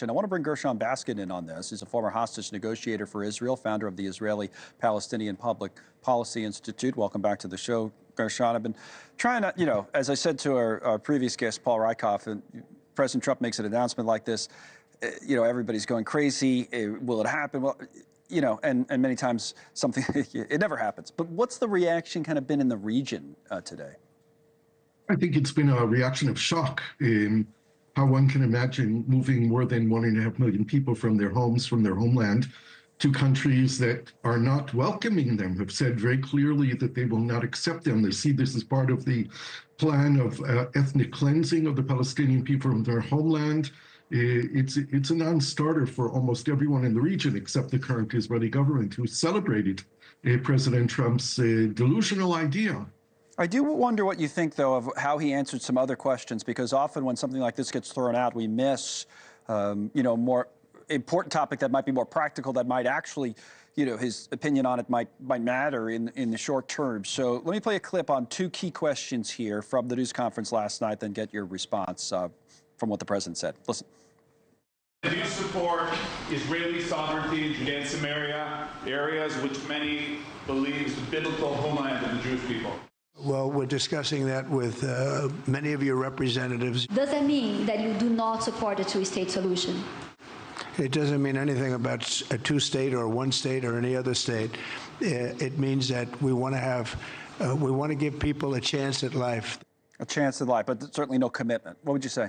I want to bring Gershon Baskin in on this. He's a former hostage negotiator for Israel, founder of the Israeli-Palestinian Public Policy Institute. Welcome back to the show, Gershon. I've been trying to, as I said to our previous guest, Paul Rieckhoff, and President Trump makes an announcement like this, everybody's going crazy. Will it happen? Well, and many times something, it never happens. But what's the reaction kind of been in the region today? I think it's been a reaction of shock in how one can imagine moving more than 1.5 million people from their homes, from their homeland, to countries that are not welcoming them, have said very clearly that they will not accept them. They see this as part of the plan of ethnic cleansing of the Palestinian people from their homeland. It's a non-starter for almost everyone in the region except the current Israeli government, who celebrated President Trump's delusional idea. I do wonder what you think, though, of how he answered some other questions, because often when something like this gets thrown out, we miss, more important topic that might be more practical, that might actually, his opinion on it might matter in the short term. So let me play a clip on two key questions here from the news conference last night, then get your response from what the president said. Listen. Do you support Israeli sovereignty in Judea and Samaria, areas which many believe is the biblical homeland of the Jewish people? Well, we're discussing that with many of your representatives. Does that mean that you do not support a two-state solution? It doesn't mean anything about a two-state or one state or any other state. It means that we want to have, we want to give people a chance at life. A chance at life, but certainly no commitment. What would you say?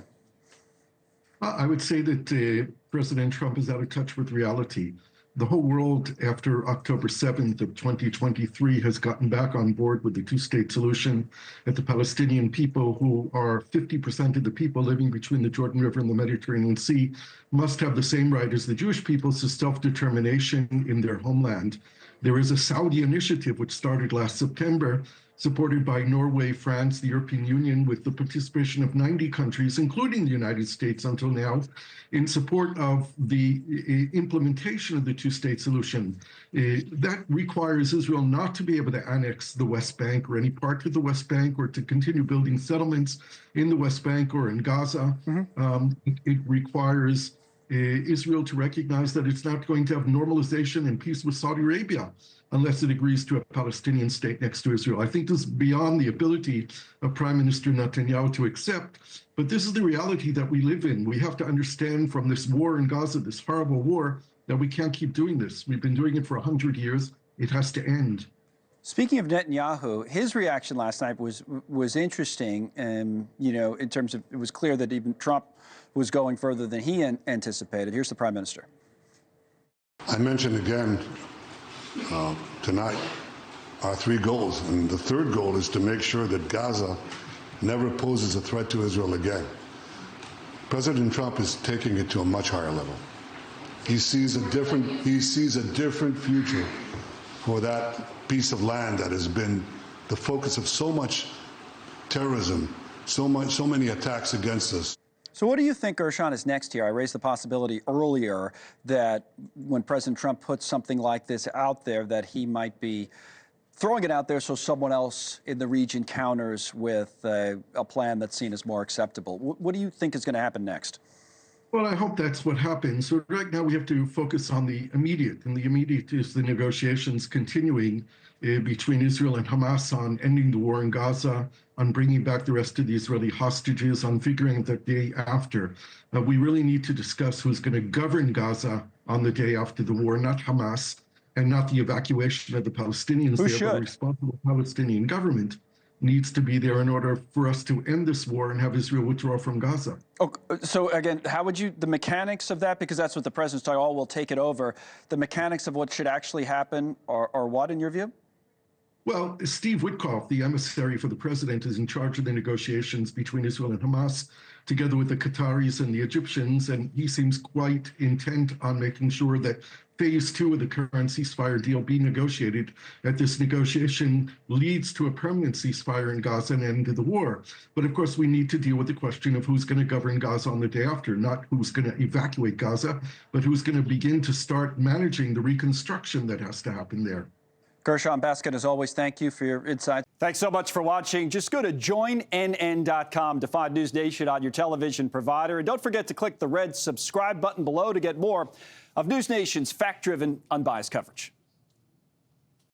I would say that President Trump is out of touch with reality. The whole world after October 7th of 2023 has gotten back on board with the two-state solution, that the Palestinian people, who are 50% of the people living between the Jordan River and the Mediterranean Sea, must have the same right as the Jewish people to self-determination in their homeland. There is a Saudi initiative which started last September, supported by Norway, France, the European Union, with the participation of 90 countries, including the United States until now, in support of the implementation of the two-state solution. That requires Israel not to be able to annex the West Bank or any part of the West Bank, or to continue building settlements in the West Bank or in Gaza. It requires Israel to recognize that it's not going to have normalization and peace with Saudi Arabia unless it agrees to a Palestinian state next to Israel. I think this is beyond the ability of Prime Minister Netanyahu to accept, but this is the reality that we live in. We have to understand from this war in Gaza, this horrible war, that we can't keep doing this. We've been doing it for 100 years. It has to end. Speaking of Netanyahu, his reaction last night was interesting, in terms of, it was clear that even Trump was going further than he anticipated. Here's the Prime Minister. I mentioned again tonight our three goals, and the third goal is to make sure that Gaza never poses a threat to Israel again. President Trump is taking it to a much higher level. He sees a different future for that piece of land that has been the focus of so much terrorism, so many attacks against us. So what do you think, Gershon, is next here? I raised the possibility earlier that when President Trump puts something like this out there, that he might be throwing it out there so someone else in the region counters with a plan that's seen as more acceptable. What do you think is going to happen next? Well, I hope that's what happens. So right now we have to focus on the immediate, and the immediate is the negotiations continuing between Israel and Hamas on ending the war in Gaza, on bringing back the rest of the Israeli hostages, on figuring the day after. We really need to discuss who's going to govern Gaza on the day after the war, not Hamas, and not the evacuation of the Palestinians. Who should? The responsible Palestinian government needs to be there in order for us to end this war and have Israel withdraw from Gaza. Oh, so again, how would you, the mechanics of that, because that's what the president's talking, we'll take it over, the mechanics of what should actually happen are what, in your view? Well, Steve Witkoff, the emissary for the president, is in charge of the negotiations between Israel and Hamas, together with the Qataris and the Egyptians, and he seems quite intent on making sure that phase 2 of the current ceasefire deal be negotiated, that this negotiation leads to a permanent ceasefire in Gaza and end of the war. But of course, we need to deal with the question of who's going to govern Gaza on the day after, not who's going to evacuate Gaza, but who's going to begin to start managing the reconstruction that has to happen there. Gershon Baskin, as always, thank you for your insights. Thanks so much for watching. Just go to joinnn.com to find News Nation on your television provider. And don't forget to click the red subscribe button below to get more of News Nation's fact-driven, unbiased coverage.